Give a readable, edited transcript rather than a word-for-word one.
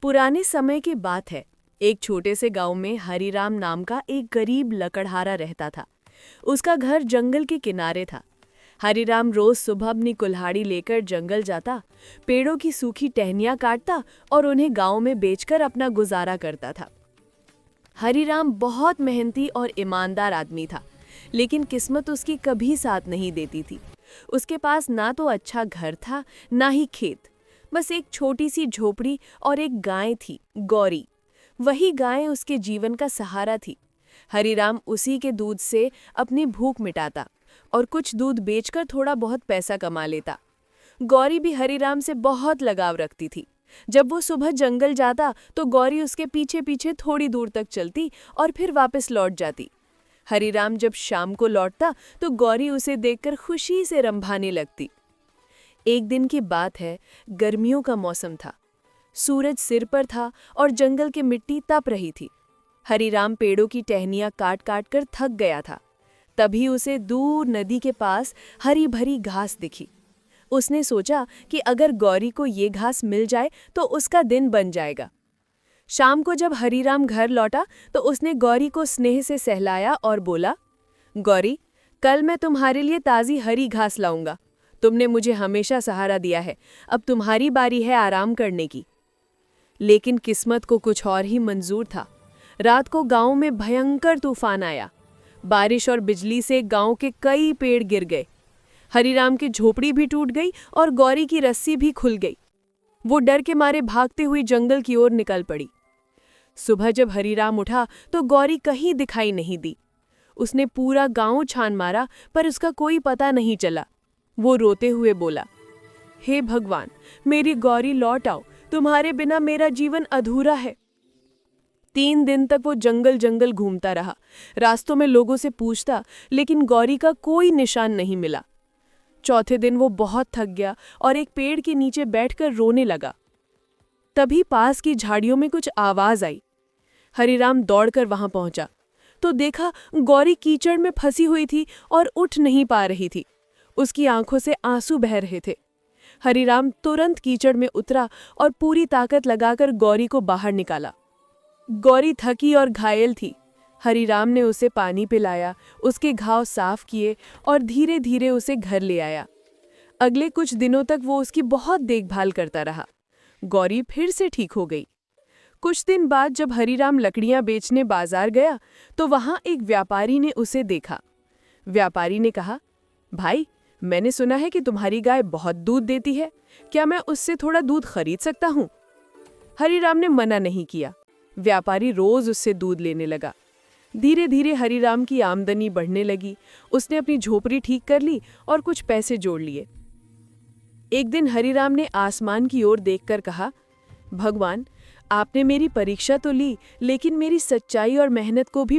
पुराने समय की बात है। एक छोटे से गांव में हरिराम नाम का एक गरीब लकड़हारा रहता था। उसका घर जंगल के किनारे था। हरिराम रोज सुबह अपनी कुल्हाड़ी लेकर जंगल जाता, पेड़ों की सूखी टहनियां काटता और उन्हें गांव में बेचकर अपना गुजारा करता था। हरिराम बहुत मेहनती और ईमानदार आदमी था, लेकिन किस्मत उसकी कभी साथ नहीं देती थी। उसके पास ना तो अच्छा घर था, ना ही खेत। बस एक छोटी सी झोपड़ी और एक गाय थी, गौरी। वही गाय उसके जीवन का सहारा थी। हरिराम उसी के दूध से अपनी भूख मिटाता और कुछ दूध बेचकर थोड़ा बहुत पैसा कमा लेता। गौरी भी हरिराम से बहुत लगाव रखती थी। जब वो सुबह जंगल जाता तो गौरी उसके पीछे पीछे थोड़ी दूर तक चलती और फिर वापस लौट जाती। हरिराम जब शाम को लौटता तो गौरी उसे देखकर खुशी से रंभाने लगती। एक दिन की बात है, गर्मियों का मौसम था। सूरज सिर पर था और जंगल की मिट्टी तप रही थी। हरिराम पेड़ों की टहनियां काट काट कर थक गया था। तभी उसे दूर नदी के पास हरी भरी घास दिखी। उसने सोचा कि अगर गौरी को ये घास मिल जाए तो उसका दिन बन जाएगा। शाम को जब हरिराम घर लौटा तो उसने गौरी को स्नेह से सहलाया और बोला, गौरी, कल मैं तुम्हारे लिए ताज़ी हरी घास लाऊंगा। तुमने मुझे हमेशा सहारा दिया है, अब तुम्हारी बारी है आराम करने की। लेकिन किस्मत को कुछ और ही मंजूर था। रात को गांव में भयंकर तूफान आया। बारिश और बिजली से गांव के कई पेड़ गिर गए। हरिराम की झोपड़ी भी टूट गई और गौरी की रस्सी भी खुल गई। वो डर के मारे भागते हुए जंगल की ओर निकल पड़ी। सुबह जब हरिराम उठा तो गौरी कहीं दिखाई नहीं दी। उसने पूरा गांव छान मारा पर उसका कोई पता नहीं चला। वो रोते हुए बोला, हे भगवान, मेरी गौरी लौट आओ, तुम्हारे बिना मेरा जीवन अधूरा है। 3 दिन तक वो जंगल जंगल घूमता रहा। रास्तों में लोगों से पूछता, लेकिन गौरी का कोई निशान नहीं मिला। चौथे दिन वो बहुत थक गया और एक पेड़ के नीचे बैठकर रोने लगा। तभी पास की झाड़ियों में कुछ आवाज आई। हरिराम दौड़कर वहां पहुंचा तो देखा गौरी कीचड़ में फंसी हुई थी और उठ नहीं पा रही थी। उसकी आंखों से आंसू बह रहे थे। हरिराम तुरंत कीचड़ में उतरा और पूरी ताकत लगाकर गौरी को बाहर निकाला। गौरी थकी और घायल थी। हरिराम ने उसे पानी पिलाया, उसके घाव साफ किए और धीरे धीरे उसे घर ले आया। अगले कुछ दिनों तक वो उसकी बहुत देखभाल करता रहा। गौरी फिर से ठीक हो गई। कुछ दिन बाद जब हरिराम लकड़ियां बेचने बाजार गया तो वहां एक व्यापारी ने उसे देखा। व्यापारी ने कहा, भाई, मैंने सुना है कि तुम्हारी गाय बहुत दूध देती है, क्या मैं उससे थोड़ा दूध खरीद सकता हूँ? हरिराम ने मना नहीं किया। व्यापारी रोज उससे दूध लेने लगा। धीरे धीरे हरिराम की आमदनी बढ़ने लगी। उसने अपनी झोपड़ी ठीक कर ली और कुछ पैसे जोड़ लिए। एक दिन हरिराम ने आसमान की ओर देखकर कहा, भगवान, आपने मेरी परीक्षा तो ली, लेकिन मेरी सच्चाई और मेहनत को भी